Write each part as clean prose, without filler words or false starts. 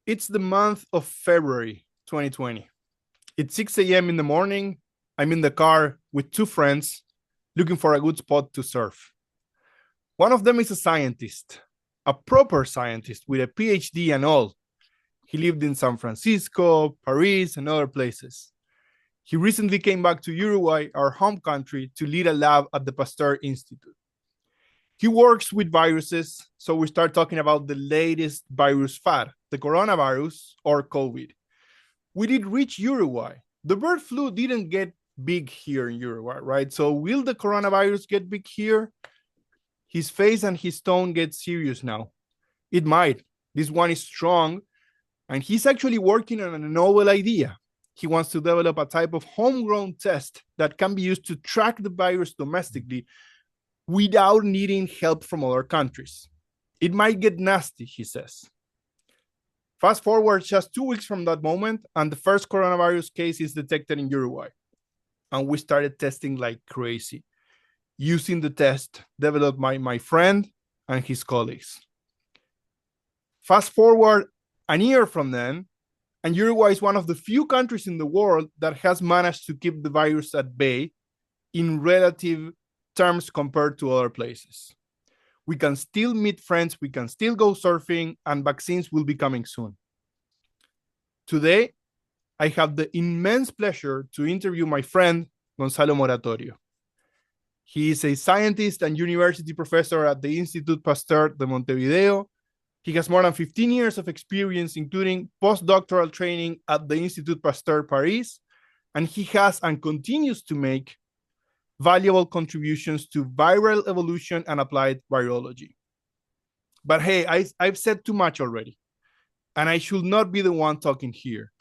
It's the month of February 2020. It's 6 a.m. in the morning. I'm in the car with two friends looking for a good spot to surf. One of them is a scientist, a proper scientist with a PhD and all. He lived in San Francisco, Paris, and other places. He recently came back to Uruguay, our home country, to lead a lab at the Pasteur Institute. He works with viruses, so we start talking about the latest virus fad, the coronavirus or COVID. We did reach Uruguay. The bird flu didn't get big here in Uruguay, right? So will the coronavirus get big here? His face and his tone get serious now. It might. This one is strong, and he's actually working on a novel idea. He wants to develop a type of homegrown test that can be used to track the virus domestically without needing help from other countries. It might get nasty, he says. Fast forward just 2 weeks from that moment, and the first coronavirus case is detected in Uruguay. And we started testing like crazy. Using the test developed by my friend and his colleagues. Fast forward a year from then, and Uruguay is one of the few countries in the world that has managed to keep the virus at bay in relative terms compared to other places. We can still meet friends, we can still go surfing, and vaccines will be coming soon. Today, I have the immense pleasure to interview my friend, Gonzalo Moratorio. He is a scientist and university professor at the Institute Pasteur de Montevideo. He has more than 15 years of experience, including postdoctoral training at the Institut Pasteur Paris, and he has and continues to make valuable contributions to viral evolution and applied virology. But hey, I've said too much already, and I should not be the one talking here.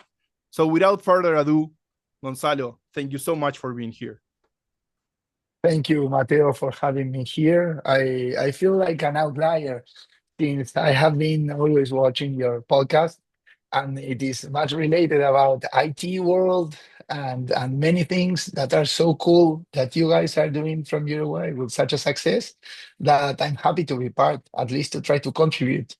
So without further ado, Gonzalo, thank you so much for being here. Thank you, Mateo, for having me here. I feel like an outlier since I have been always watching your podcast, and it is much related about IT world and many things that are so cool that you guys are doing from Uruguay with such a success that I'm happy to be part, at least to try to contribute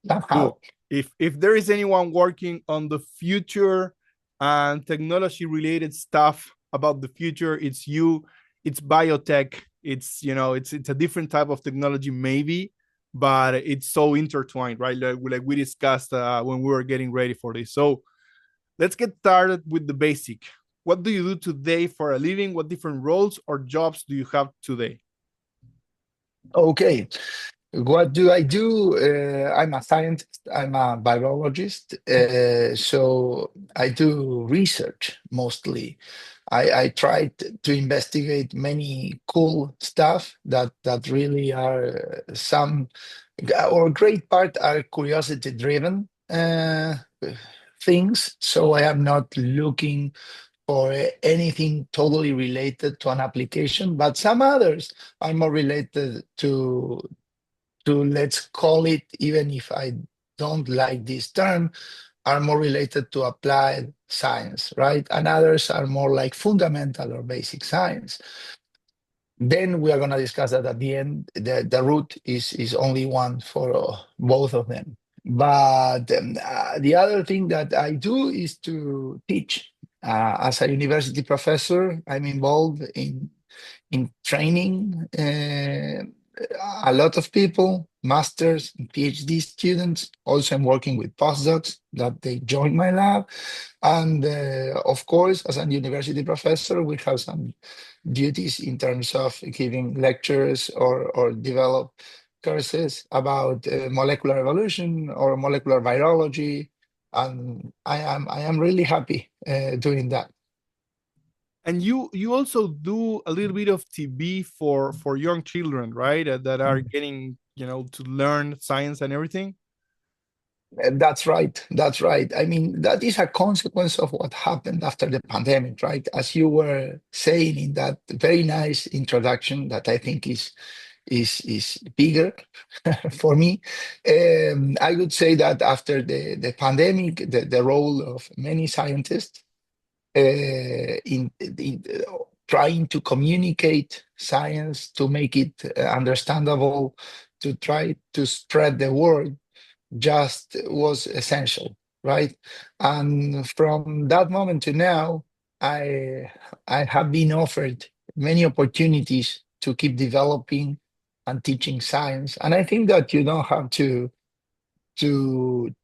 somehow. Cool. If there is anyone working on the future and technology related stuff about the future, it's you. It's biotech. It's a different type of technology maybe, but it's so intertwined, right? Like we discussed when we were getting ready for this. So let's get started with the basic. What do you do today for a living? What different roles or jobs do you have today? Okay. What do I do? I'm a scientist, I'm a biologist, so I do research mostly. I tried to investigate many cool stuff that really are some, or a great part are curiosity driven things. So I am not looking for anything totally related to an application, but some others are more related to let's call it, even if I don't like this term, are more related to applied science, right? And others are more like fundamental or basic science. Then we are going to discuss that at the end. The root is only one for both of them. But the other thing that I do is to teach. As a university professor, I'm involved in training a lot of people, masters and PhD students. Also, I'm working with postdocs that they join my lab. And of course, as a university professor, we have some duties in terms of giving lectures or develop courses about molecular evolution or molecular virology. And I am really happy doing that. And you also do a little bit of TV for young children, right? That are getting to learn science and everything. That's right. That's right. I mean, that is a consequence of what happened after the pandemic, right? As you were saying in that very nice introduction that I think is bigger for me. I would say that after the pandemic, the role of many scientists in trying to communicate science, to make it understandable, to try to spread the word, just was essential, right? And from that moment to now, I I have been offered many opportunities to keep developing and teaching science. And I think that you don't have to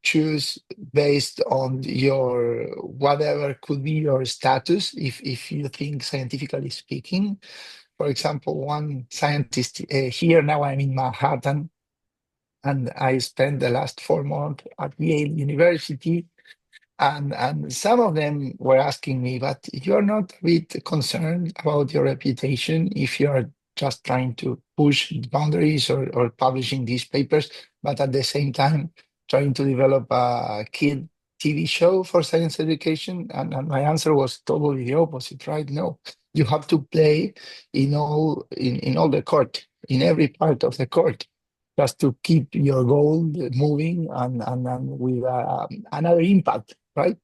choose based on your whatever could be your status if you think scientifically speaking. For example, one scientist here now, I'm in Manhattan, and I spent the last 4 months at Yale University. And some of them were asking me, but you're not a bit concerned about your reputation if you're just trying to push boundaries or publishing these papers, but at the same time trying to develop a kid TV show for science education? And my answer was totally the opposite, right? No, you have to play in all the court, in every part of the court, just to keep your goal moving and with another impact, right?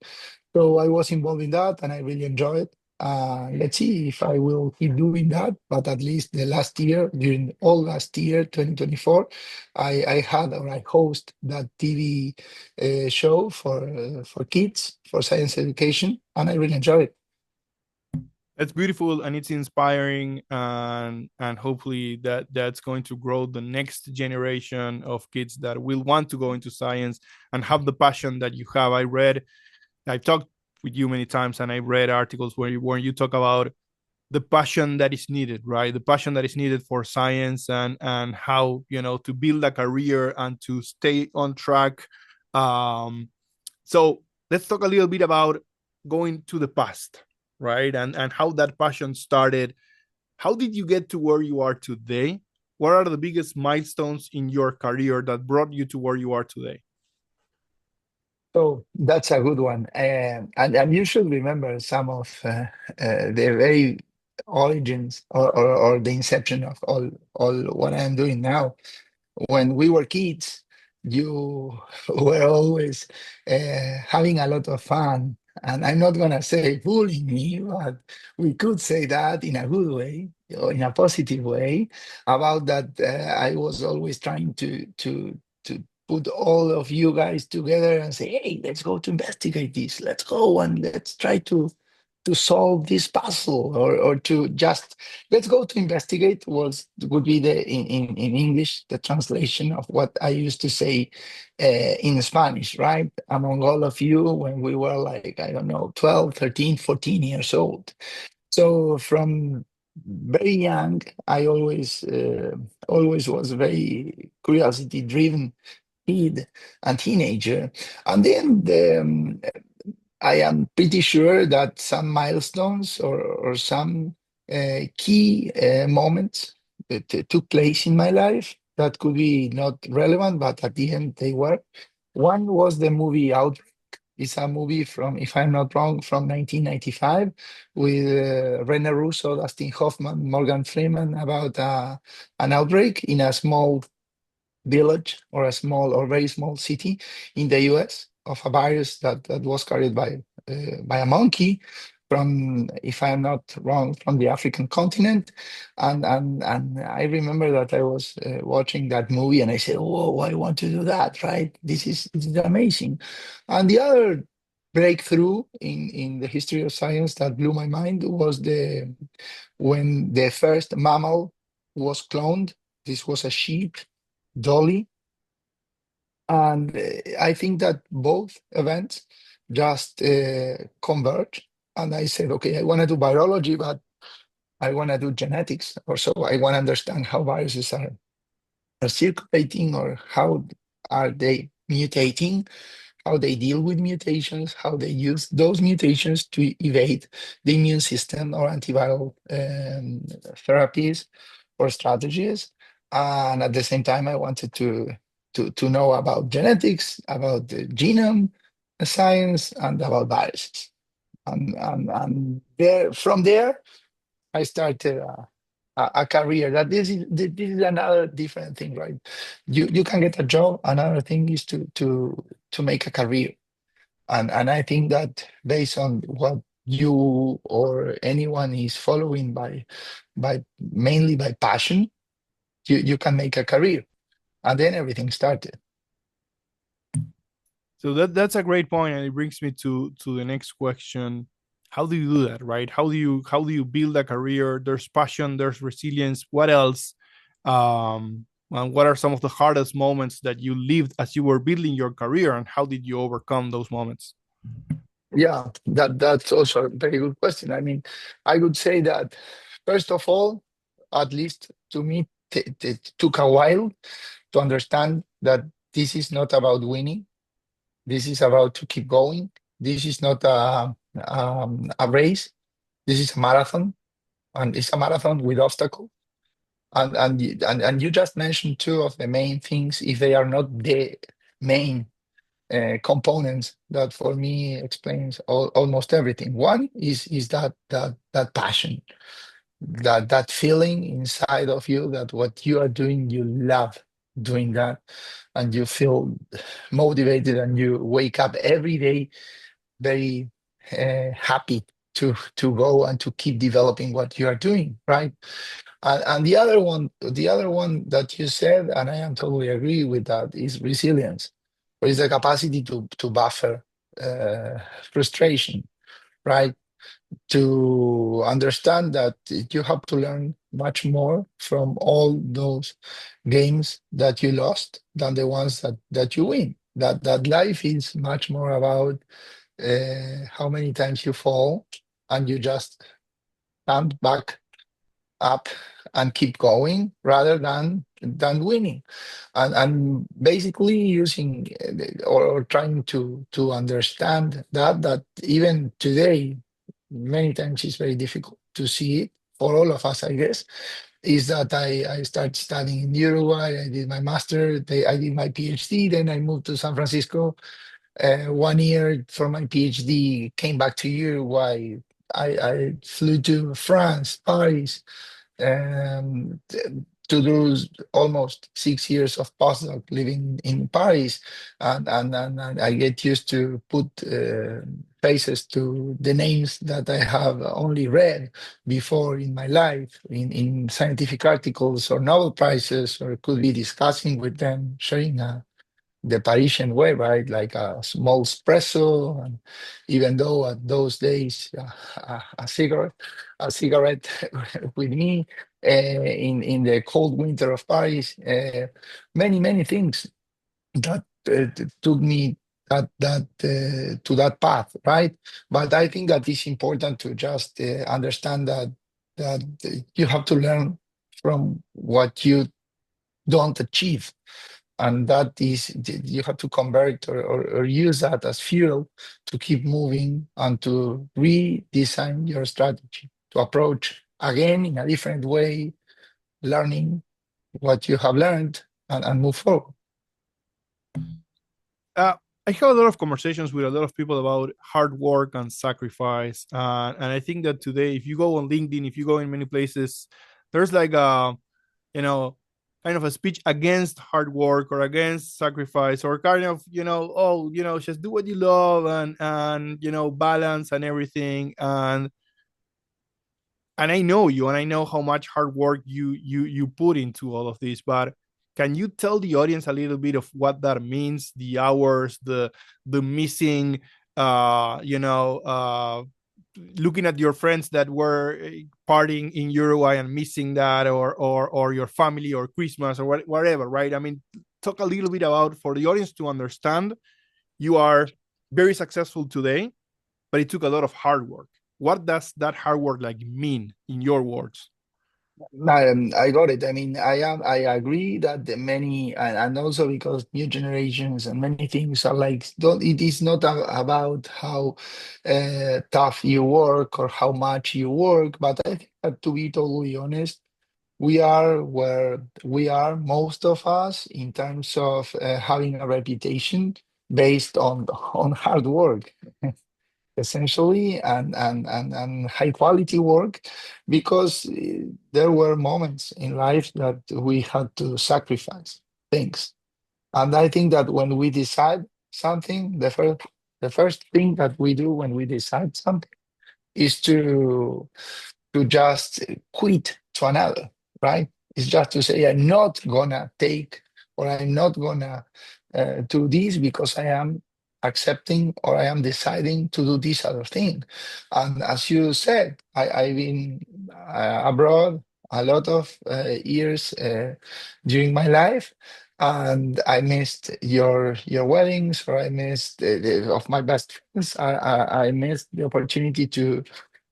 So I was involved in that and I really enjoy it. Let's see if I will keep doing that. But at least the last year, during all last year, 2024, I had or I host that TV show for kids, for science education, and I really enjoy it. It's beautiful and it's inspiring, and hopefully that's going to grow the next generation of kids that will want to go into science and have the passion that you have. I've talked with you many times, and I read articles where you talk about the passion that is needed, right? The passion that is needed for science, and how, to build a career and to stay on track. So let's talk a little bit about going to the past, right? And how that passion started. How did you get to where you are today? What are the biggest milestones in your career that brought you to where you are today? So that's a good one. And you should remember some of the very origins or the inception of all what I'm doing now. When we were kids, you were always having a lot of fun. And I'm not going to say bullying me, but we could say that in a good way or in a positive way about that. I was always trying to put all of you guys together and say, hey, let's go to investigate this. Let's go and let's try to solve this puzzle or to just let's go to investigate was would be the in English the translation of what I used to say in Spanish, right? Among all of you when we were like, I don't know, 12, 13, 14 years old. So from very young, I always was very curiosity driven kid and teenager. And then I am pretty sure that some milestones or some key moments that took place in my life that could be not relevant, but at the end they were. One was the movie Outbreak. It's a movie from, if I'm not wrong, from 1995 with Rene Russo, Dustin Hoffman, Morgan Freeman about an outbreak in a small village or a small or very small city in the US of a virus that was carried by a monkey from, if I'm not wrong, from the African continent. And I remember that I was watching that movie and I said, whoa, I want to do that, right? This is amazing. And the other breakthrough in the history of science that blew my mind was the when the first mammal was cloned. This was a sheep, Dolly. And I think that both events just converge. And I said, okay, I want to do biology, but I want to do genetics. Or so I want to understand how viruses are circulating or how are they mutating, how they deal with mutations, how they use those mutations to evade the immune system or antiviral therapies or strategies. And at the same time, I wanted to know about genetics, about the genome science, and about viruses. And there, from there, I started a career. That this is another different thing, right? You can get a job. Another thing is to make a career. And I think that based on what you or anyone is following by mainly by passion, you can make a career. And then everything started. So that's a great point, and it brings me to the next question. How do you do that, right? How do you build a career? There's passion, there's resilience. What else? And what are some of the hardest moments that you lived as you were building your career, and how did you overcome those moments? Yeah, that's also a very good question. I mean, I would say that first of all, at least to me, it took a while to understand that this is not about winning. This is about to keep going. This is not a race. This is a marathon, and it's a marathon with obstacles. And you just mentioned two of the main things, if they are not the main components that for me explains almost everything. One is that passion, that feeling inside of you that what you are doing, you love doing that, and you feel motivated, and you wake up every day very happy to go and to keep developing what you are doing, right? And the other one that you said, and I am totally agree with that, is resilience, or is the capacity to buffer uh, frustration, right? To understand that you have to learn much more from all those games that you lost than the ones that you win. That life is much more about how many times you fall and you just stand back up and keep going rather than winning, and basically using or trying to understand that even today many times it's very difficult to see it for all of us, I guess, is that I started studying in Uruguay. I did my master, I did my PhD, then I moved to San Francisco 1 year for my PhD, came back to Uruguay. I flew to France, Paris, to do almost 6 years of postdoc living in Paris, and I get used to put faces to the names that I have only read before in my life, in scientific articles or Nobel Prizes, or could be discussing with them, sharing the Parisian way, right? Like a small espresso, and even though at those days a cigarette with me in the cold winter of Paris, many things that took me that to that path, right? But I think that it's important to just understand that you have to learn from what you don't achieve, and that is you have to convert or use that as fuel to keep moving and to redesign your strategy, to approach again in a different way, learning what you have learned, and move forward. uh, I have a lot of conversations with a lot of people about hard work and sacrifice, and I think that today, if you go on LinkedIn, if you go in many places, there's like a, you know, kind of a speech against hard work or against sacrifice, or kind of, oh, just do what you love, and balance and everything. And I know you, and I know how much hard work you put into all of this. But can you tell the audience a little bit of what that means? The hours, the missing, looking at your friends that were partying in Uruguay and missing that, or your family, or Christmas, or whatever, right? I mean, talk a little bit about, for the audience to understand. You are very successful today, but it took a lot of hard work. What does that hard work like mean in your words? I got it. I mean, I agree that the many, and also because new generations and many things are like, don't, it is not about how tough you work or how much you work, but I think that, to be totally honest, we are where we are, most of us, in terms of having a reputation based on hard work, essentially, and high quality work, because there were moments in life that we had to sacrifice things. And I think that when we decide something, the first thing that we do when we decide something is to just quit to another, right? It's just to say, I'm not gonna take, or I'm not gonna do this because I am accepting or I am deciding to do this other thing. And as you said, I've been abroad a lot of years during my life, and I missed your weddings, or I missed of my best friends. I missed the opportunity to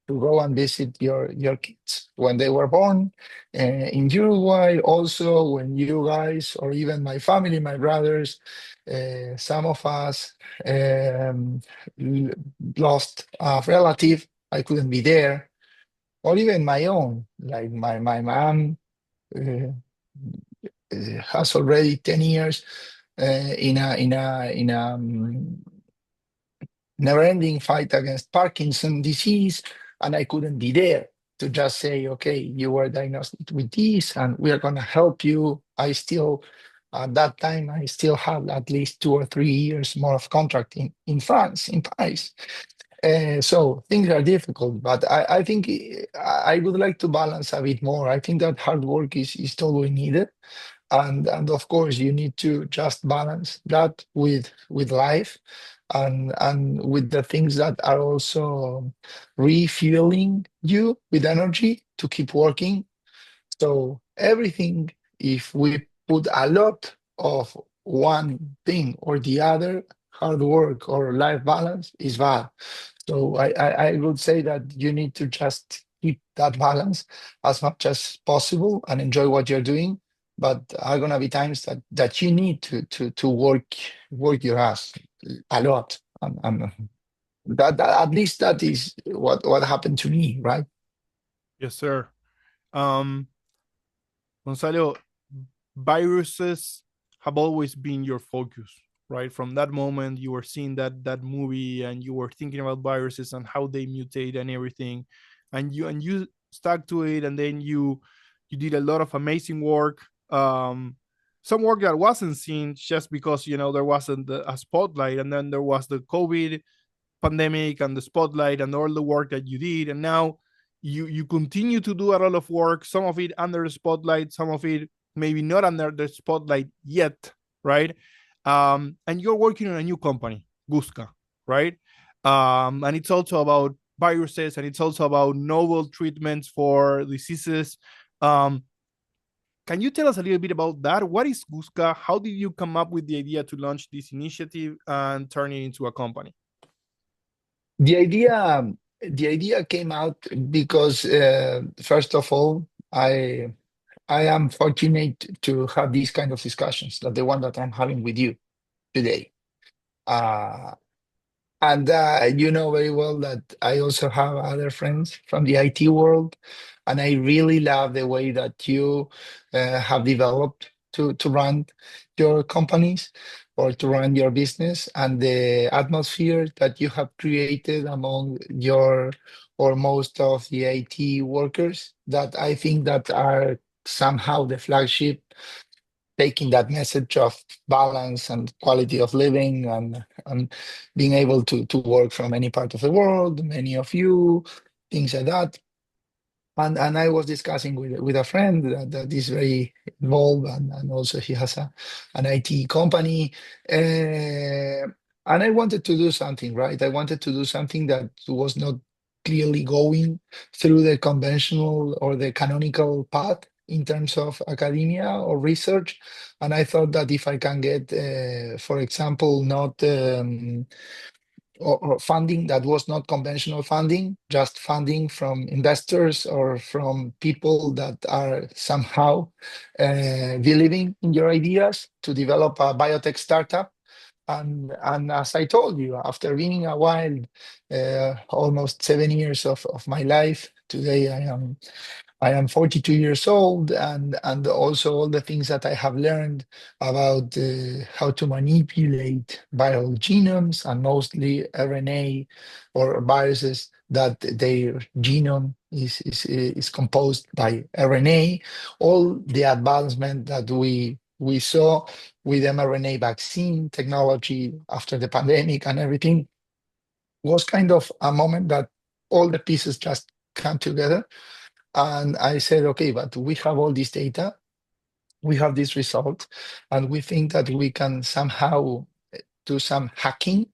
go and visit your kids when they were born in Uruguay. Also, when you guys, or even my family, my brothers, some of us um, l- lost a relative. I couldn't be there, or even my own, like my mom. Uh, has already 10 years in a never-ending fight against Parkinson disease, and I couldn't be there to just say, okay, you were diagnosed with this, and we are going to help you. I still, at that time, I still have at least 2 or 3 years more of contract in France, in Paris. So things are difficult, but I think I would like to balance a bit more. I think that hard work is totally needed, and of course you need to just balance that with life and with the things that are also refueling you with energy to keep working. So everything, if we put a lot of one thing or the other, hard work or life balance is bad. So I would say that you need to just keep that balance as much as possible and enjoy what you're doing. But are gonna be times that you need to work your ass a lot. And that at least that is what happened to me, right? Yes, sir. Um, Gonzalo, viruses have always been your focus, right? From that moment, you were seeing that movie, and you were thinking about viruses and how they mutate and everything, and you stuck to it, and then you did a lot of amazing work. Some work that wasn't seen just because there wasn't a spotlight, and then there was the COVID pandemic and the spotlight and all the work that you did, and now you continue to do a lot of work, some of it under the spotlight, some of it maybe not under the spotlight yet, right? And you're working on a new company, Guska, right? And it's also about viruses, and it's also about novel treatments for diseases. um, can you tell us a little bit about that? What is Guska? How did you come up with the idea to launch this initiative and turn it into a company? The idea, the idea came out because first of all, I am fortunate to have these kind of discussions, like the one that I'm having with you today. Uh, and you know very well that I also have other friends from the IT world, and I really love the way that you have developed to run your companies or to run your business, and the atmosphere that you have created among your or most of the IT workers that I think that are somehow the flagship, taking that message of balance and quality of living and being able to work from any part of the world, many of you, things like that. And I was discussing with a friend that is very involved, and also he has an IT company. And I wanted to do something, right? I wanted to do something that was not clearly going through the conventional or the canonical path in terms of academia or research. And I thought that if I can get, for example, not or funding that was not conventional funding, just funding from investors or from people that are somehow believing in your ideas to develop a biotech startup. And as I told you, after being a while, almost 7 years of my life, today I am 42 years old, and also all the things that I have learned about how to manipulate viral genomes, and mostly RNA or viruses that their genome is composed by RNA. All the advancement that we saw with mRNA vaccine technology after the pandemic and everything was kind of a moment that all the pieces just come together. And I said, okay, but we have all this data, we have this result, and we think that we can somehow do some hacking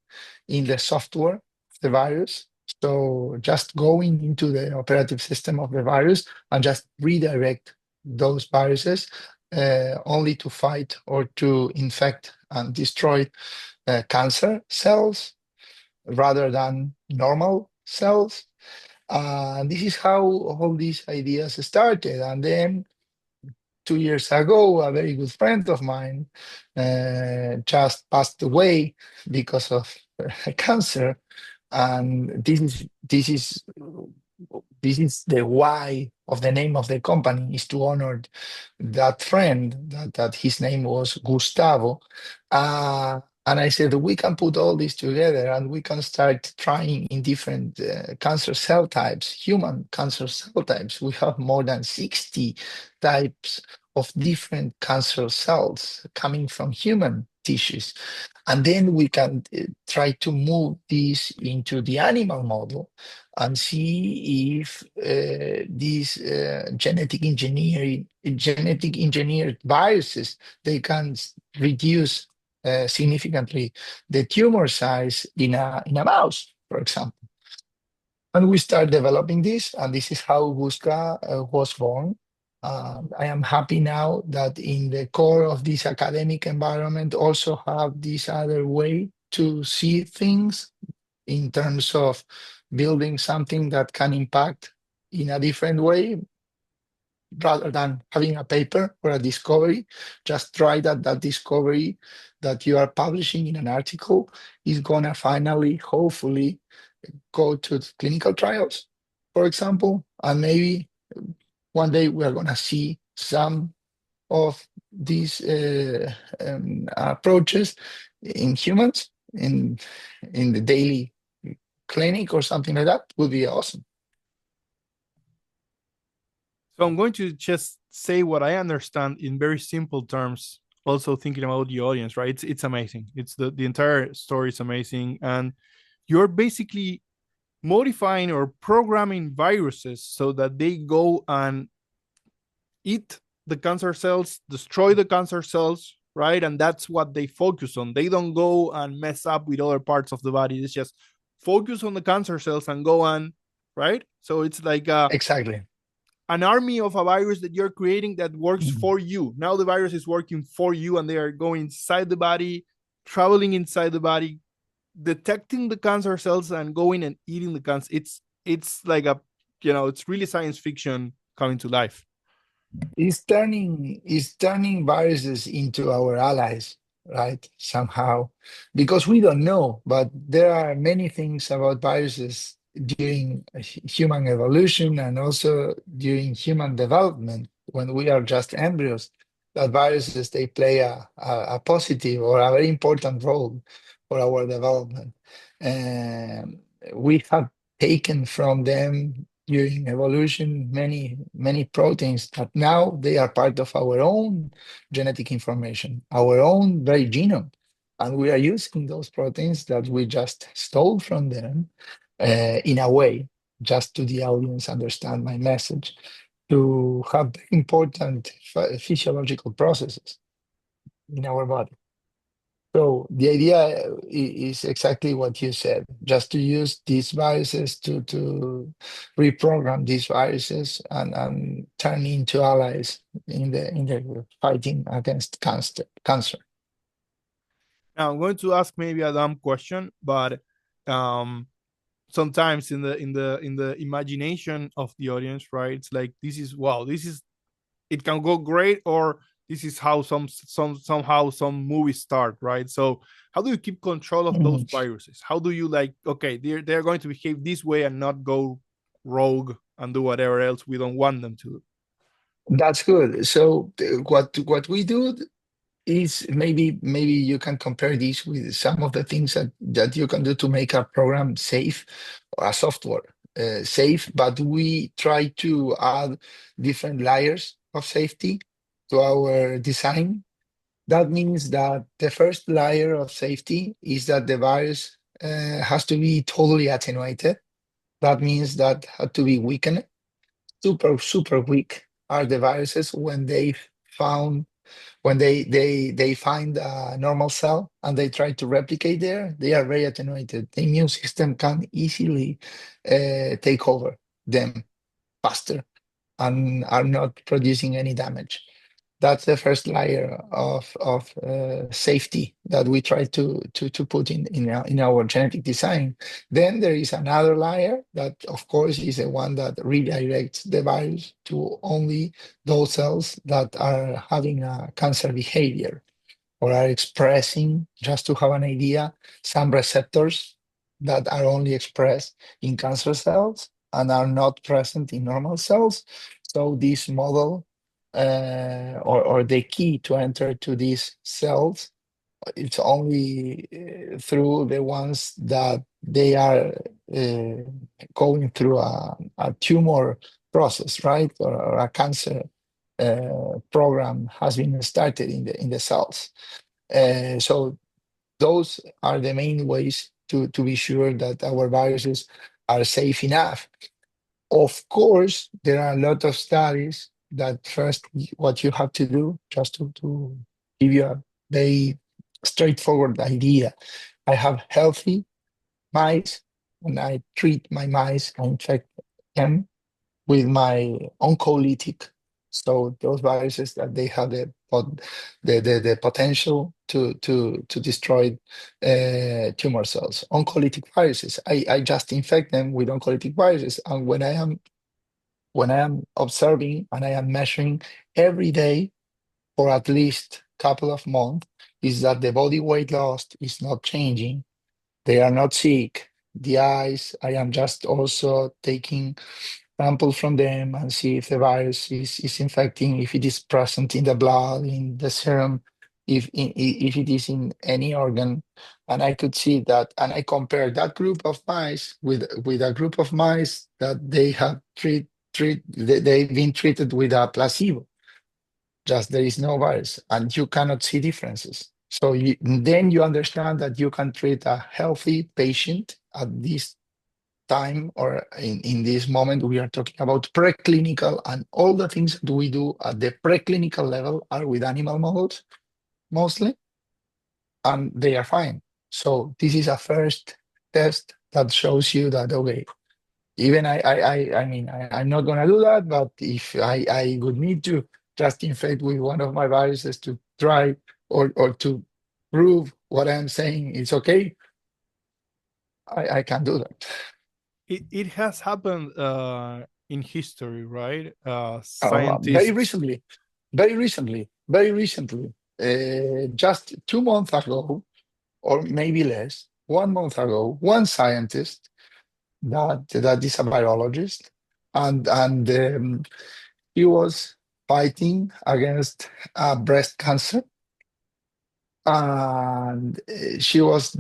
in the software of the virus. So just going into the operative system of the virus and just redirect those viruses only to fight or to infect and destroy cancer cells rather than normal cells. This is how all these ideas started. And then 2 years ago, a very good friend of mine just passed away because of cancer. And this is the why of the name of the company, is to honor that friend, that his name was Gustavo. And I said, we can put all this together and we can start trying in different cancer cell types, human cancer cell types. We have more than 60 types of different cancer cells coming from human tissues. And then we can try to move this into the animal model and see if these genetic engineered viruses, they can reduce significantly the tumor size in a mouse, for example. And we start developing this, and this is how Busca was born. I am happy now that in the core of this academic environment also have this other way to see things in terms of building something that can impact in a different way rather than having a paper or a discovery. Just try that discovery that you are publishing in an article is gonna finally, hopefully, go to clinical trials, for example, and maybe one day we are gonna see some of these approaches in humans in the daily clinic or something like that. Would be awesome. So I'm going to just say what I understand in very simple terms, also thinking about the audience, right? It's amazing. It's the entire story is amazing. And you're basically modifying or programming viruses so that they go and eat the cancer cells, destroy the cancer cells, right? And that's what they focus on. They don't go and mess up with other parts of the body. It's just focus on the cancer cells and go on, right? So it's like Exactly. an army of a virus that you're creating that works Mhm. for you. Now the virus is working for you and they are going inside the body, traveling inside the body, detecting the cancer cells and going and eating the cancer. It's like it's really science fiction coming to life. Is turning viruses into our allies, right? Somehow, because we don't know, but there are many things about viruses during human evolution and also during human development when we are just embryos, that viruses, they play a positive or a very important role for our development. And we have taken from them during evolution many proteins that now they are part of our own genetic information, our own very genome, and we are using those proteins that we just stole from them in a way, just to the audience understand my message, to have important physiological processes in our body. So the idea is exactly what you said, just to use these viruses to reprogram these viruses and turn into allies in the fighting against cancer. Now I'm going to ask maybe a dumb question, but um, sometimes in the imagination of the audience, right? It's like this is wow, this is it can go great, or this is how somehow some movies start, right? So how do you keep control of those Mhm. viruses? How do you like, okay, they're going to behave this way and not go rogue and do whatever else we don't want them to? That's good. So what we do is maybe you can compare this with some of the things that you can do to make a program safe, a software safe, but we try to add different layers of safety to our design. That means that the first layer of safety is that the virus has to be totally attenuated. That means that had to be weakened. Super weak are the viruses when they found When they find a normal cell and they try to replicate there, they are very attenuated. The immune system can easily take over them faster and are not producing any damage. That's the first layer of safety that we try to put in our genetic design. Then there is another layer that, of course, is the one that redirects the virus to only those cells that are having a cancer behavior or are expressing, just to have an idea, some receptors that are only expressed in cancer cells and are not present in normal cells. So this model or the key to enter to these cells, it's only through the ones that they are uh, going through a tumor process, right? Or a cancer program has been started in the cells. So those are the main ways to be sure that our viruses are safe enough. Of course, there are a lot of studies that first what you have to do, just to give you a very straightforward idea. I have healthy mice, and I treat my mice, I infect them with my oncolytic. So those viruses that they have the potential to destroy tumor cells. Oncolytic viruses. I just infect them with oncolytic viruses, and when I am observing and I am measuring every day for at least a couple of months, is that the body weight lost is not changing. They are not sick. The eyes, I am just also taking sample from them and see if the virus is infecting, if it is present in the blood, in the serum, if it is in any organ. And I could see that, and I compare that group of mice with a group of mice that they have they've been treated with a placebo. Just there is no virus, and you cannot see differences. So then you understand that you can treat a healthy patient at this time, or in this moment we are talking about preclinical, and all the things that we do at the preclinical level are with animal models mostly, and they are fine. So this is a first test that shows you that, okay, even I mean, I'm not gonna do that, but if I would need to just infect with one of my viruses to try or to prove what I'm saying is okay, I can do that. It has happened in history, right? Very Scientists. recently, very recently, very recently, just 2 months ago, or maybe less, 1 month ago, one scientist that is a biologist, and he was fighting against breast cancer, and she was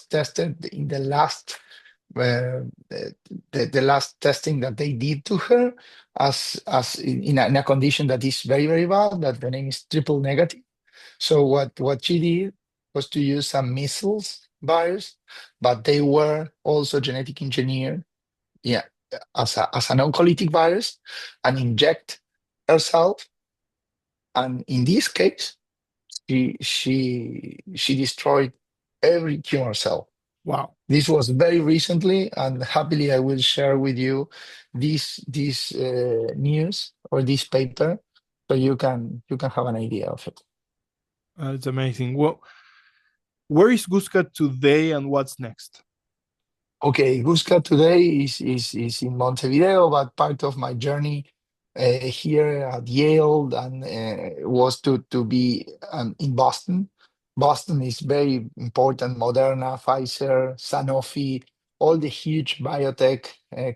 tested in the last the last testing that they did to her as in a condition that is very very bad, that the name is triple negative. So what she did was to use some measles virus, but they were also genetic engineered, yeah, as an oncolytic virus, and inject herself. And in this case, she destroyed every tumor cell. Wow. This was very recently, and happily I will share with you this news or this paper, so you can have an idea of it. It's amazing. Well, where is Guska today and what's next? Okay, Gusca today is in Montevideo, but part of my journey here at Yale and was to be in Boston. Boston is very important. Moderna, Pfizer, Sanofi, all the huge biotech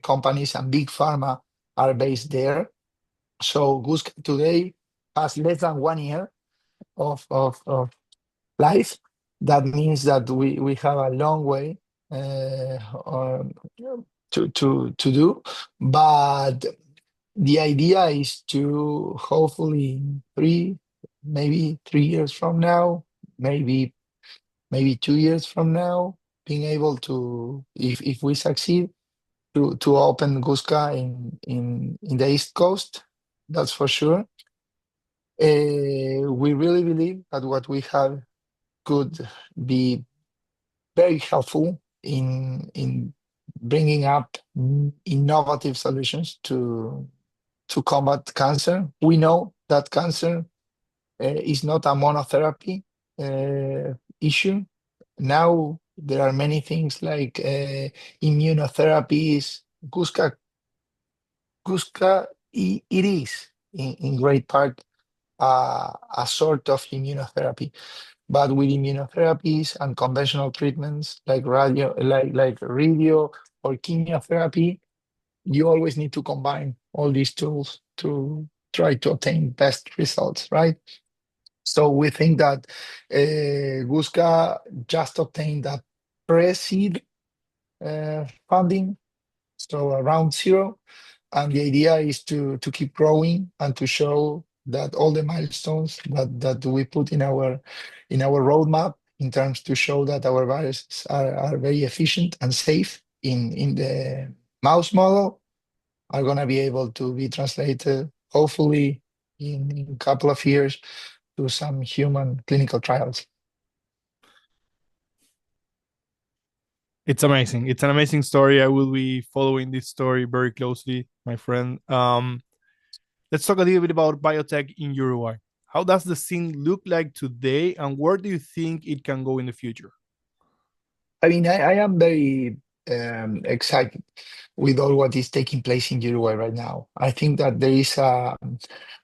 companies and big pharma are based there. So Gusca today has less than 1 year of life. That means that we have a long way uh, um, to do, but the idea is to hopefully in maybe 3 years from now, maybe 2 years from now, being able to, if we succeed, to open Gusca in the East Coast. That's for sure. We really believe that what we have could be very helpful in bringing up innovative solutions to combat cancer. We know that cancer is not a monotherapy issue. Now there are many things like immunotherapies. Cusca, it is in great part a sort of immunotherapy. But with immunotherapies and conventional treatments like radio or chemotherapy, you always need to combine all these tools to try to obtain best results, right? So we think that Gusca just obtained a pre-seed funding, so around zero. And the idea is to keep growing and to show that all the milestones that we put in our roadmap in terms to show that our viruses are very efficient and safe in the mouse model are going to be able to be translated, hopefully in a couple of years, to some human clinical trials. It's amazing. It's an amazing story. I will be following this story very closely, my friend. Let's talk a little bit about biotech in Uruguay. How does the scene look like today, and where do you think it can go in the future? I mean, I am very excited with all what is taking place in Uruguay right now. I think that there is um,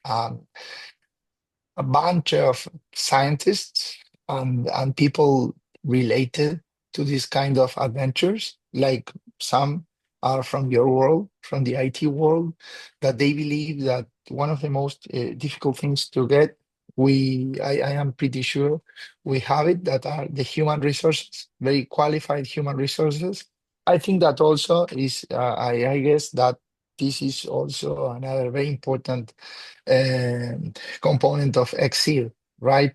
a bunch of scientists and people related to this kind of adventures, like some are from your world, from the IT world, that they believe that one of the most difficult things to get, I am pretty sure we have it, that are the human resources, very qualified human resources. I think that also is, I guess that this is also another very important um, component of Exceed, right?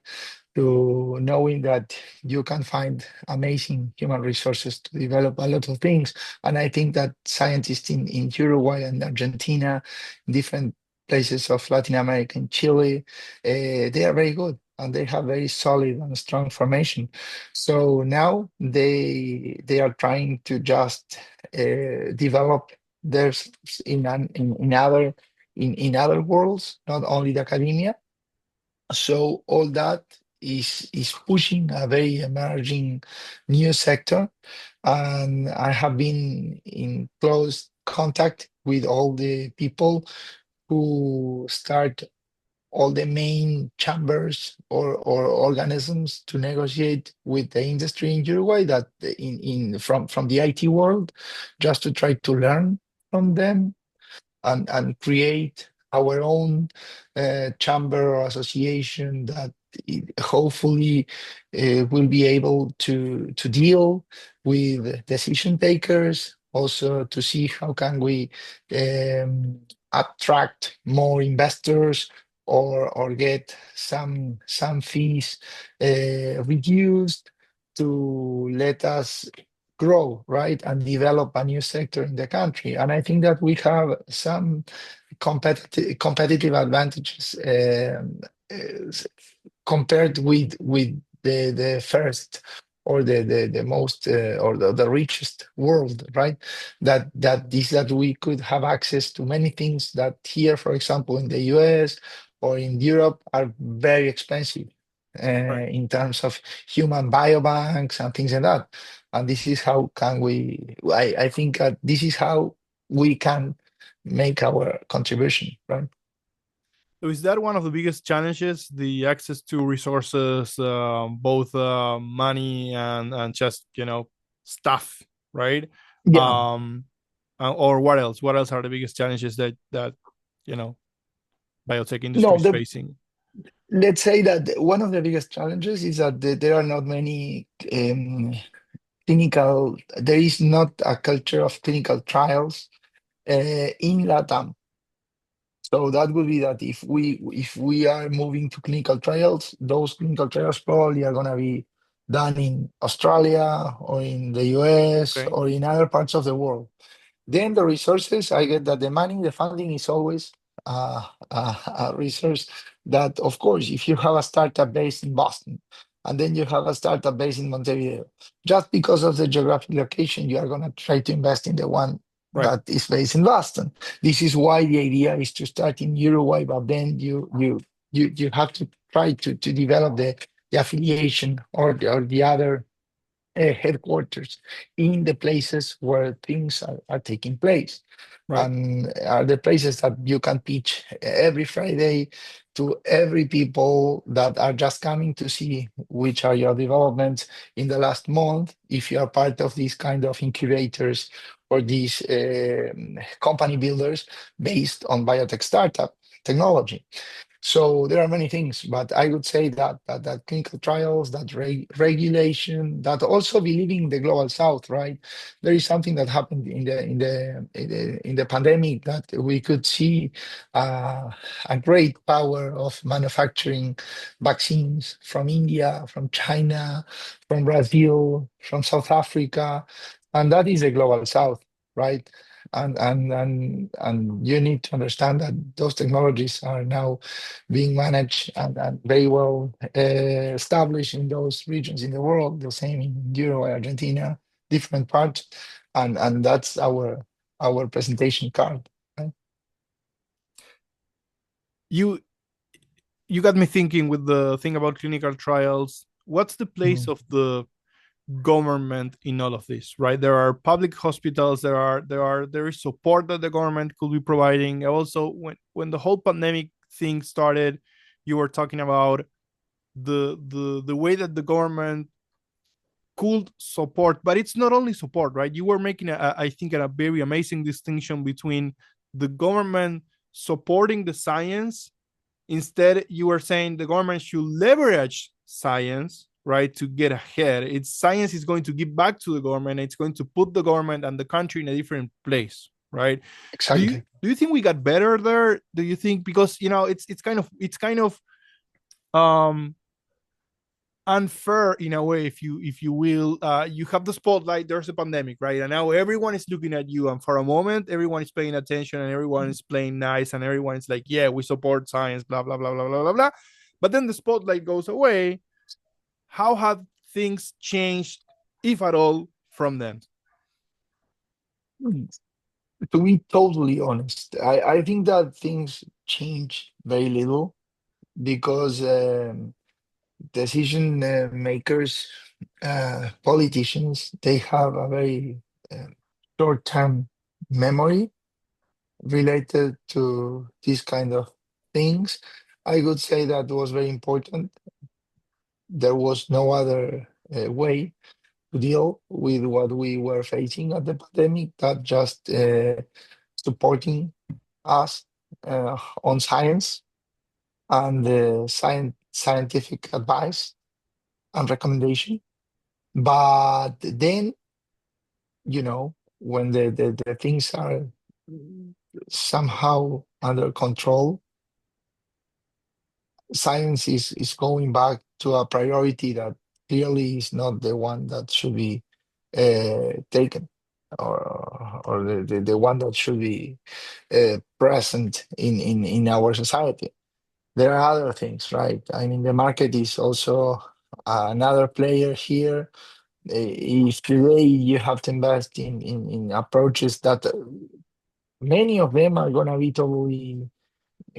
To knowing that you can find amazing human resources to develop a lot of things. And I think that scientists in Uruguay and Argentina, different places of Latin America and Chile, they are very good and they have very solid and strong formation. So now they are trying to just develop theirs in other worlds, not only the academia. So all that is pushing a very emerging new sector, and I have been in close contact with all the people who start all the main chambers or organisms to negotiate with the industry in Uruguay that in from the IT world, just to try to learn from them and create our own chamber or association that hopefully will be able to deal with decision takers, also to see how can we attract more investors or get some fees reduced to let us grow, right, and develop a new sector in the country. And I think that we have some competitive advantages compared with the first or the most or the richest world, right? That we could have access to many things that here, for example, in the US or in Europe, are very expensive Right. in terms of human biobanks and things like that. And this is how can we, I think that this is how we can make our contribution, right? So is that one of the biggest challenges, the access to resources, both money and just stuff, right? Yeah. Um, or what else? What else are the biggest challenges that you know biotech industry No, is facing? let's say that one of the biggest challenges is that there are not many there is not a culture of clinical trials in LATAM. So that would be that if we are moving to clinical trials, those clinical trials probably are going to be done in Australia or in the US Okay. or in other parts of the world. Then the resources, I get that the money, the funding is always a resource that, of course, if you have a startup based in Boston and then you have a startup based in Montevideo, just because of the geographic location, you are going to try to invest in the one Right. that is based in Boston. This is why the idea is to start in Uruguay, but then you have to try to develop the affiliation or the other headquarters in the places where things are taking place, Right. and are the places that you can pitch every Friday to every people that are just coming to see which are your developments in the last month, if you are part of these kind of incubators or these company builders based on biotech startup technology. So there are many things, but I would say that clinical trials, that regulation, that also believing in the global south, right? There is something that happened in the pandemic, that we could see a great power of manufacturing vaccines from India, from China, from Brazil, from South Africa, and that is the global south, right? And you need to understand that those technologies are now being managed and very well established in those regions in the world, the same in Uruguay, Argentina, different parts, and that's our presentation card. Right? You you got me thinking with the thing about clinical trials. What's the place Mm. of the government in all of this? Right, there are public hospitals, there is support that the government could be providing. Also, when the whole pandemic thing started, you were talking about the way that the government could support, but it's not only support, right? You were making I think a very amazing distinction between the government supporting the science. Instead, you were saying the government should leverage science, right, to get ahead. It's science is going to give back to the government. It's going to put the government and the country in a different place, right? Exactly. Do you think we got better there? Do you think, because it's kind of um unfair in a way, if you will. You have the spotlight, there's a pandemic, right, and now everyone is looking at you, and for a moment everyone is paying attention and everyone is playing nice and everyone is like, yeah, we support science, blah blah blah blah blah blah blah. But then the spotlight goes away. How have things changed, if at all, from then? Mm. To be totally honest, I think that things change very little because decision makers, politicians, they have a very uh, short-term memory related to these kind of things. I would say that was very important. There was no other way to deal with what we were facing at the pandemic, that just supporting us on science and scientific advice and recommendation. But then, when the things are somehow under control, science is going back to a priority that clearly is not the one that should be taken, or the one that should be present in our society. There are other things, right? I mean, the market is also another player here. If today you have to invest in approaches that many of them are going to be totally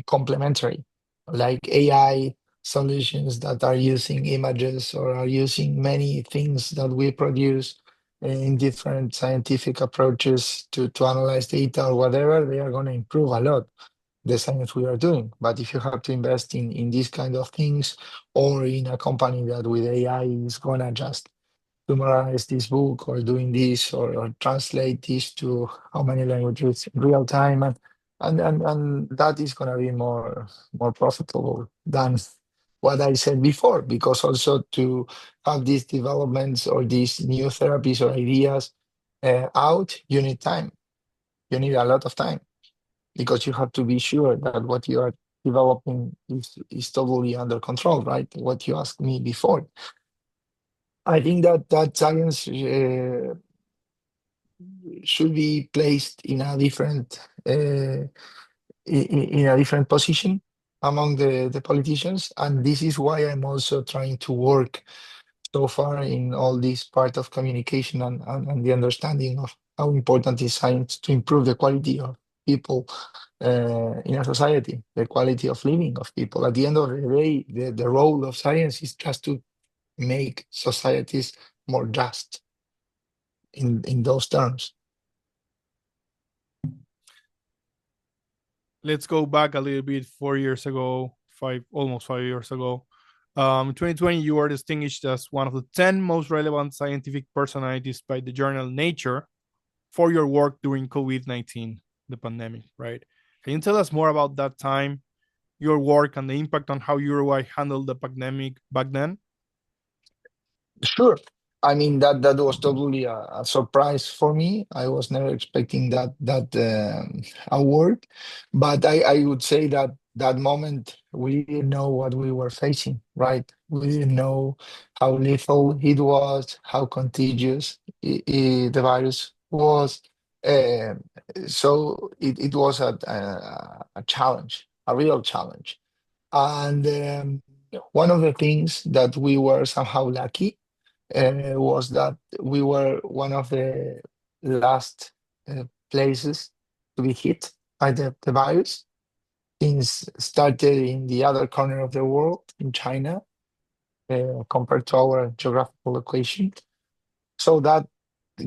complementary, like AI solutions that are using images or are using many things that we produce in different scientific approaches to analyze data or whatever, they are going to improve a lot the science we are doing. But if you have to invest in these kind of things, or in a company that with AI is going to just summarize this book or doing this, or translate this to how many languages in real time, and that is going to be more profitable than what I said before, because also to have these developments or these new therapies or ideas out, you need time. You need a lot of time, because you have to be sure that what you are developing is totally under control, right? What you asked me before. I think that science should be placed in a different in a different position. among the politicians. And this is why I'm also trying to work so far in all this part of communication and the understanding of how important is science to improve the quality of people in a society, the quality of living of people. At the end of the day, the role of science is just to make societies more just in those terms. Let's go back a little bit 4 years ago, almost 5 years ago. In 2020, you were distinguished as one of the 10 most relevant scientific personalities by the journal Nature for your work during COVID-19, the pandemic, right? Can you tell us more about that time, your work, and the impact on how Uruguay handled the pandemic back then? Sure. I mean that was totally a surprise for me. I was never expecting that award, but I would say that that moment we didn't know what we were facing, right? We didn't know how lethal it was, how contagious the virus was. Uh, so it was a challenge, a real challenge. And one of the things that we were somehow lucky was that we were one of the last places to be hit by the virus. Things started in the other corner of the world, in China, compared to our geographical location. So that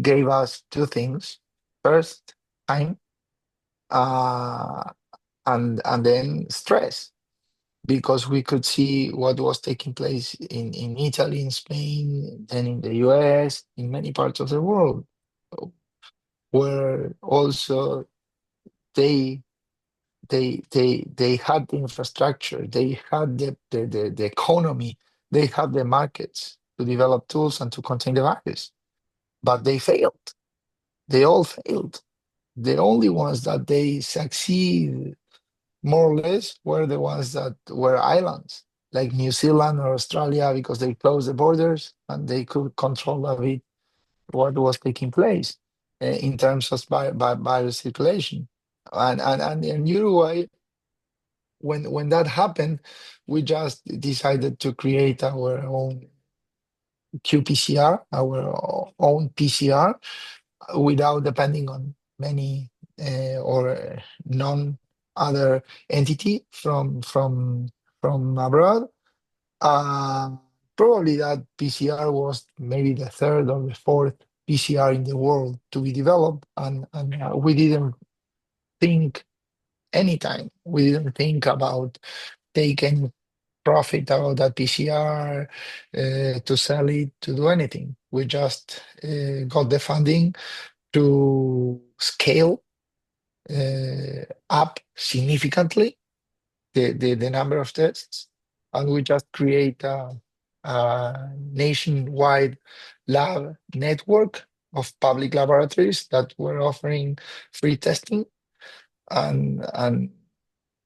gave us two things. First, time, uh, and then stress, because we could see what was taking place in Italy, in Spain, then in the US, in many parts of the world, where also they they had the infrastructure, they had the economy, they had the markets to develop tools and to contain the virus, but they failed. They all failed. The only ones that they succeed more or less were the ones that were islands, like New Zealand or Australia, because they closed the borders and they could control a bit what was taking place in terms of virus circulation. And in Uruguay, when that happened, we just decided to create our own qPCR, our own PCR, without depending on many or non other entity from abroad. Uh, Probably that PCR was maybe the third or the fourth PCR in the world to be developed, and we didn't think anytime. We didn't think about taking profit out of that PCR to sell it, to do anything. We just got the funding to scale up significantly the number of tests, and we just create a nationwide lab network of public laboratories that were offering free testing, and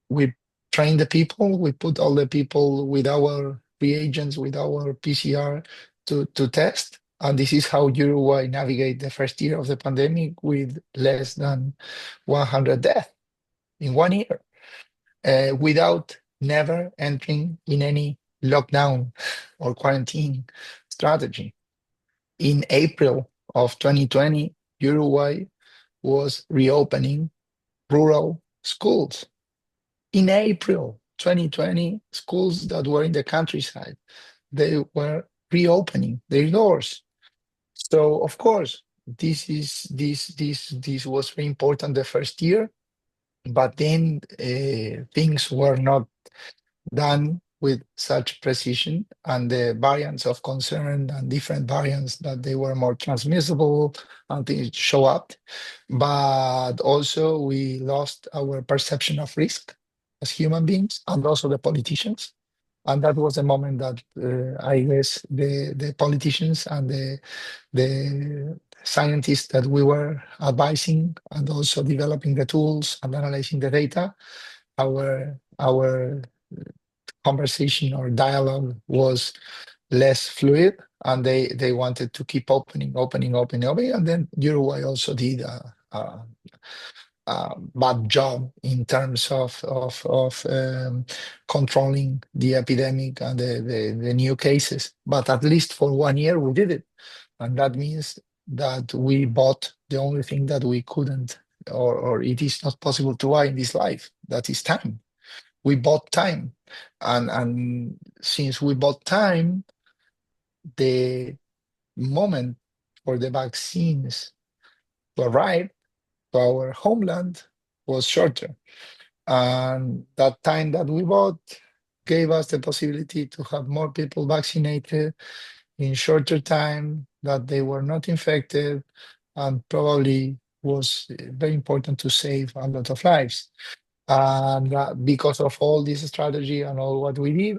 we train the people. We put all the people with our reagents, with our PCR to test. And this is how Uruguay navigate the first year of the pandemic with less than 100 deaths in 1 year, without never entering in any lockdown or quarantine strategy. In April of 2020, Uruguay was reopening rural schools. In April 2020, schools that were in the countryside, they were reopening their doors. So of course, this was very important the first year, but then things were not done with such precision, and the variants of concern and different variants that they were more transmissible and things show up. But also we lost our perception of risk as human beings, and also the politicians. And that was the moment that I guess the politicians and the scientists that we were advising and also developing the tools and analyzing the data, our conversation or dialogue was less fluid, and they wanted to keep opening, and then Uruguay also did bad job in terms of controlling the epidemic and the new cases. But at least for 1 year we did it, and that means that we bought the only thing that we couldn't, or it is not possible to buy in this life. That is time. We bought time, and since we bought time, the moment for the vaccines to arrive to our homeland was shorter. And that time that we bought gave us the possibility to have more people vaccinated in shorter time, that they were not infected, and probably was very important to save a lot of lives. And because of all this strategy and all what we did,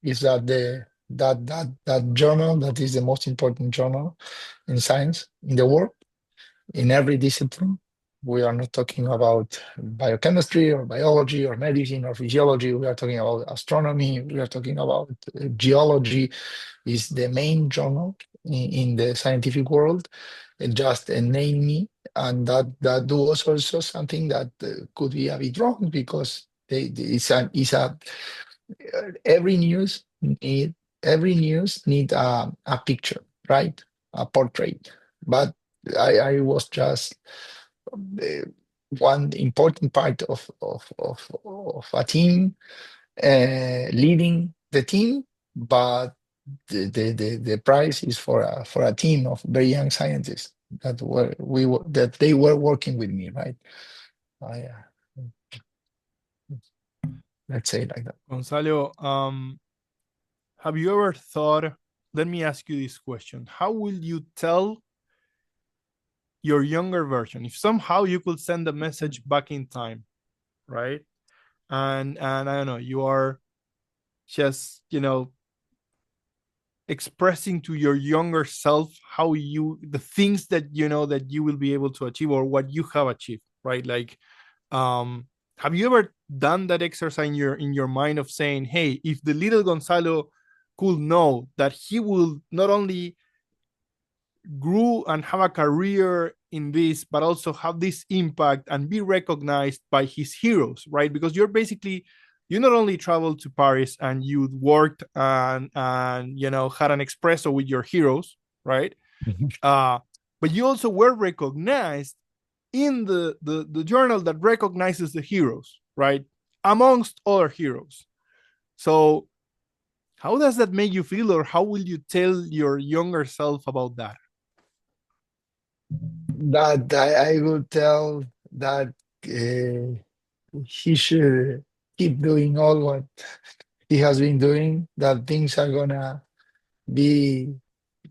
is that that journal, that is the most important journal in science in the world, in every discipline. We are not talking about biochemistry or biology or medicine or physiology. We are talking about astronomy. We are talking about geology. Is the main journal in the scientific world. It just named me, and that was also something that could be a bit wrong, because it's a every news need every news need a picture, right? A portrait. But I was just uh, one important part of a team, leading the team, but the prize is for a team of very young scientists that they were working with me, right? I, let's say it like that. Gonzalo, have you ever thought? Let me ask you this question: how will you tell your younger version if somehow you could send a message back in time, right? And I don't know, you are just expressing to your younger self how you the things that that you will be able to achieve or what you have achieved, right? Like, have you ever done that exercise in your mind of saying, hey, if the little Gonzalo could know that he will not only grew and have a career in this, but also have this impact and be recognized by his heroes, right? Because you're basically, you not only traveled to Paris and you worked and had an espresso with your heroes, right? Mhm. uh but you also were recognized in the journal that recognizes the heroes, right, amongst other heroes. So how does that make you feel, or how will you tell your younger self about that? That I would tell that he should keep doing all what he has been doing, that things are gonna be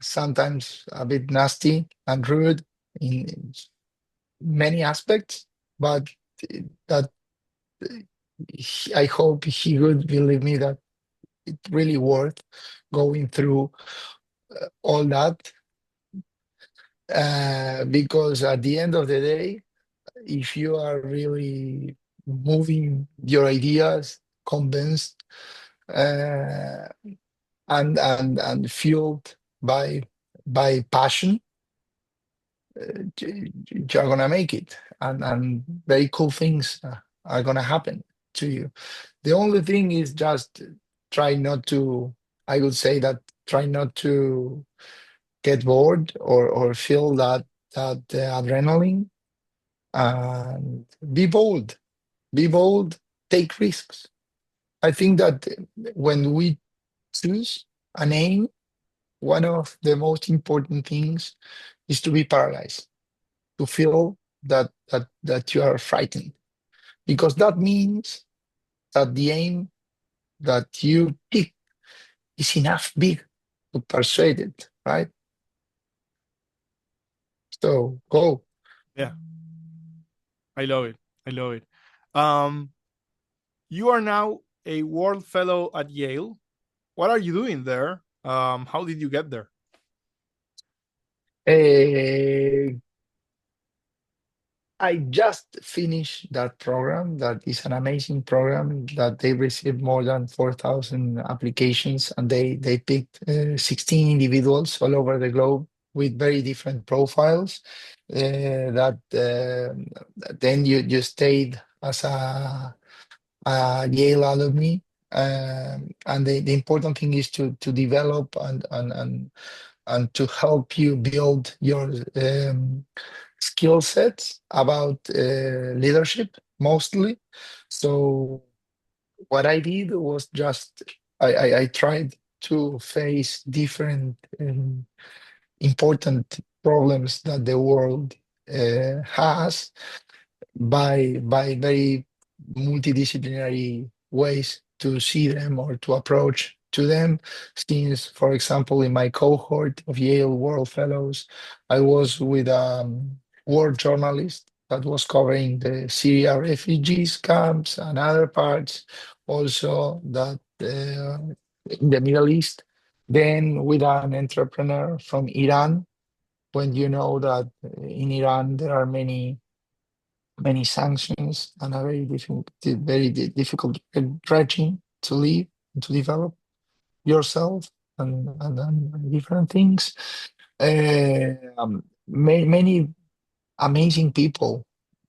sometimes a bit nasty and rude in many aspects, but that I hope he would believe me that it's really worth going through all that, because at the end of the day, if you are really moving your ideas, convinced, uh, and fueled by passion, you're gonna make it, and very cool things are gonna happen to you. The only thing is just try not to. I would say that try not to get bored or feel that adrenaline, and be bold. Be bold. Take risks. I think that when we choose an aim, one of the most important things is to be paralyzed, to feel that you are frightened, because that means that the aim that you pick is enough big to persuade it, right? So go. Yeah, I love it. I love it. um you are now a world fellow at Yale. What are you doing there? How did you get there? Uh, I just finished that program. That is an amazing program that they received more than 4,000 applications, and they picked 16 individuals all over the globe with very different profiles. That then you stayed as a Yale alumni, and the important thing is to develop and to help you build your skill sets about leadership mostly. So what I did was just I tried to face different important problems that the world has by very multidisciplinary ways to see them or to approach to them. Since, for example, in my cohort of Yale World Fellows, I was with a war journalist that was covering the Syria refugees camps and other parts also that in the Middle East. Then with an entrepreneur from Iran, when you know that in Iran there are many sanctions and a very difficult regime to live and to develop yourself and different things. Many amazing people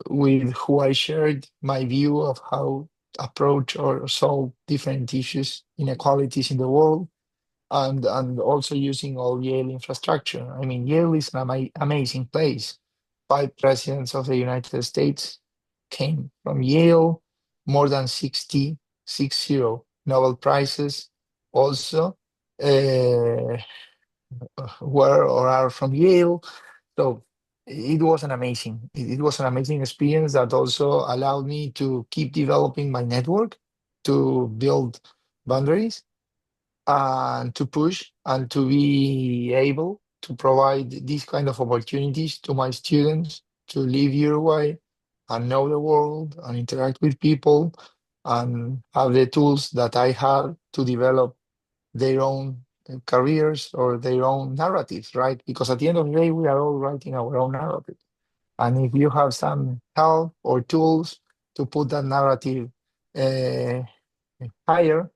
with who I shared my view of how approach or solve different issues, inequalities in the world, and also using all Yale infrastructure. I mean, Yale is an amazing place. Five presidents of the United States came from Yale, more than 60 Nobel Prizes also uh, were or are from Yale. So it was an amazing experience that also allowed me to keep developing my network, to build boundaries and to push and to be able to provide these kind of opportunities to my students to leave Uruguay and know the world and interact with people and have the tools that I have to develop their own careers or their own narratives, right? Because at the end of the day, we are all writing our own narrative. And if you have some help or tools to put that narrative uh, higher,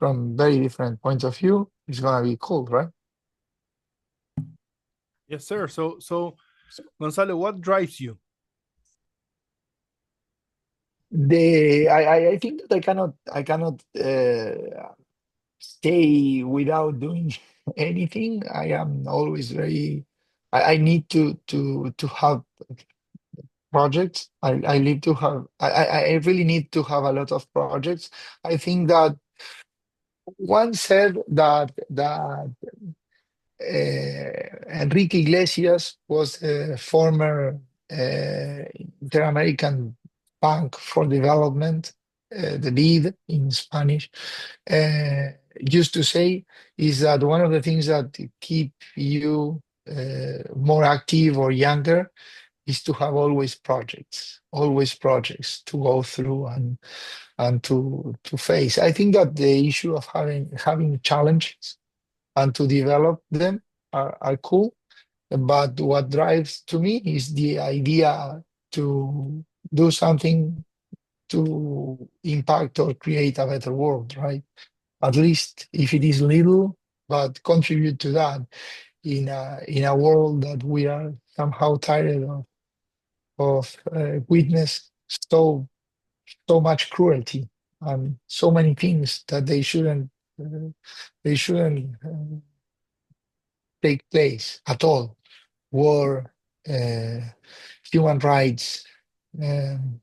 from very different points of view, it's gonna be cool, right? Yes, sir. So Gonzalo, what drives you? I think that I cannot stay without doing anything. I am always very I need to have projects. I need to have I really need to have a lot of projects. I think that one said that Enrique Iglesias was a former Inter-American Bank for Development, the BID in Spanish, used to say is that one of the things that keep you more active or younger is to have always projects to go through and to face. I think that the issue of having challenges and to develop them are cool. But what drives to me is the idea to do something to impact or create a better world, right? At least if it is little, but contribute to that in a world that we are somehow tired of witness so much cruelty and so many things that uh, they shouldn't take place at all. War, uh, human rights, um,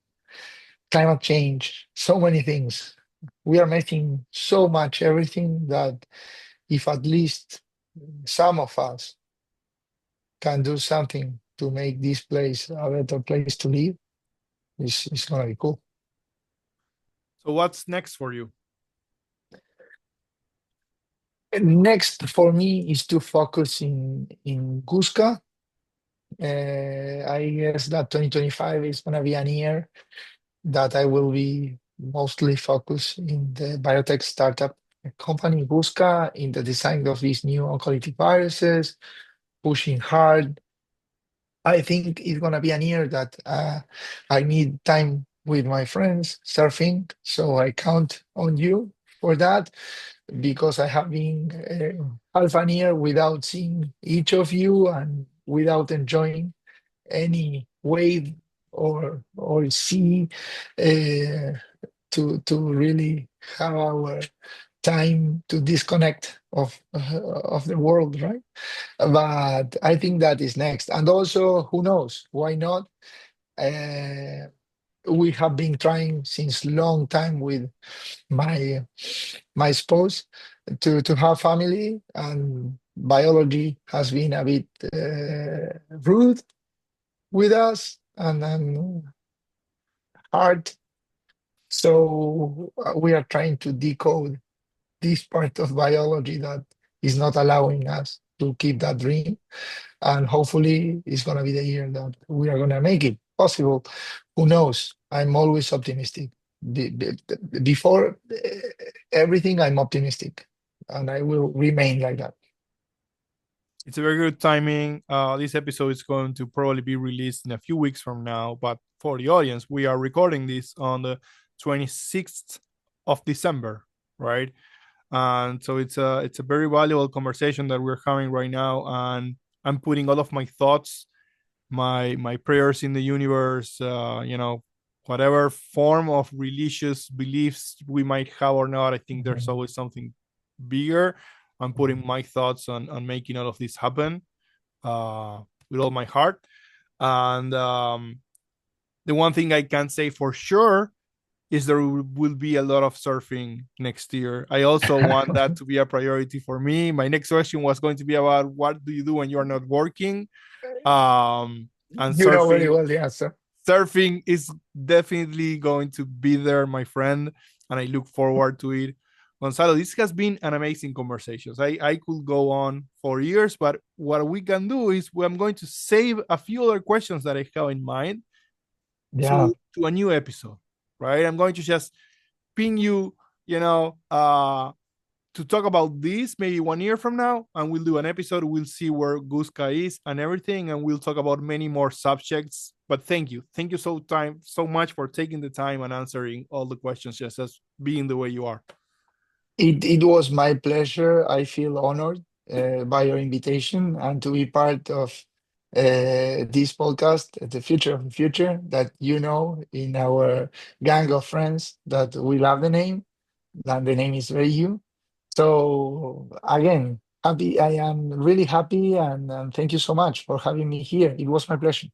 climate change, so many things. We are making so much everything that if at least some of us can do something to make this place a better place to live, it's gonna be cool. So what's next for you? Next for me is to focus in Cusca. I guess that 2025 is gonna be an year that I will be mostly focused in the biotech startup company Busca in the design of these new oncolytic viruses, pushing hard. I think it's gonna be a year that I need time with my friends surfing, so I count on you for that. because I have been half an year without seeing each of you and without enjoying any wave or sea to really have our time to disconnect of the world, right? But I think that is next. And also, who knows? Why not? Uh, we have been trying since long time with my my spouse to have family, and biology has been a bit rude with us and hard. So we are trying to decode this part of biology that is not allowing us to keep that dream. And hopefully, it's going to be the year that we are going to make it possible. Who knows? I'm always optimistic. Before everything, I'm optimistic, and I will remain like that. It's a very good timing. This episode is going to probably be released in a few weeks from now, but for the audience, we are recording this on the 26th of December, right? And so it's a very valuable conversation that we're having right now, and I'm putting all of my thoughts, my prayers in the universe, whatever form of religious beliefs we might have or not. I think there's Mhm. always something bigger. I'm putting my thoughts on making all of this happen, uh, with all my heart. And the one thing I can say for sure is there will be a lot of surfing next year. I also want that to be a priority for me. My next question was going to be about what do you do when you are not working? Um, and You know very surfing well the answer. surfing is definitely going to be there, my friend, and I look forward to it. Gonzalo, this has been an amazing conversation. I could go on for years, but what we can do is I'm going to save a few other questions that I have in mind Yeah. to a new episode, right? I'm going to just ping you, you know, to talk about this maybe 1 year from now, and we'll do an episode. We'll see where Guska is and everything, and we'll talk about many more subjects. But thank you so much for taking the time and answering all the questions, just as being the way you are. It was my pleasure. I feel honored by your invitation and to be part of this podcast, the future of the future, that you know in our gang of friends that we love the name, and the name is very you. So again, happy. I am really happy, and thank you so much for having me here. It was my pleasure.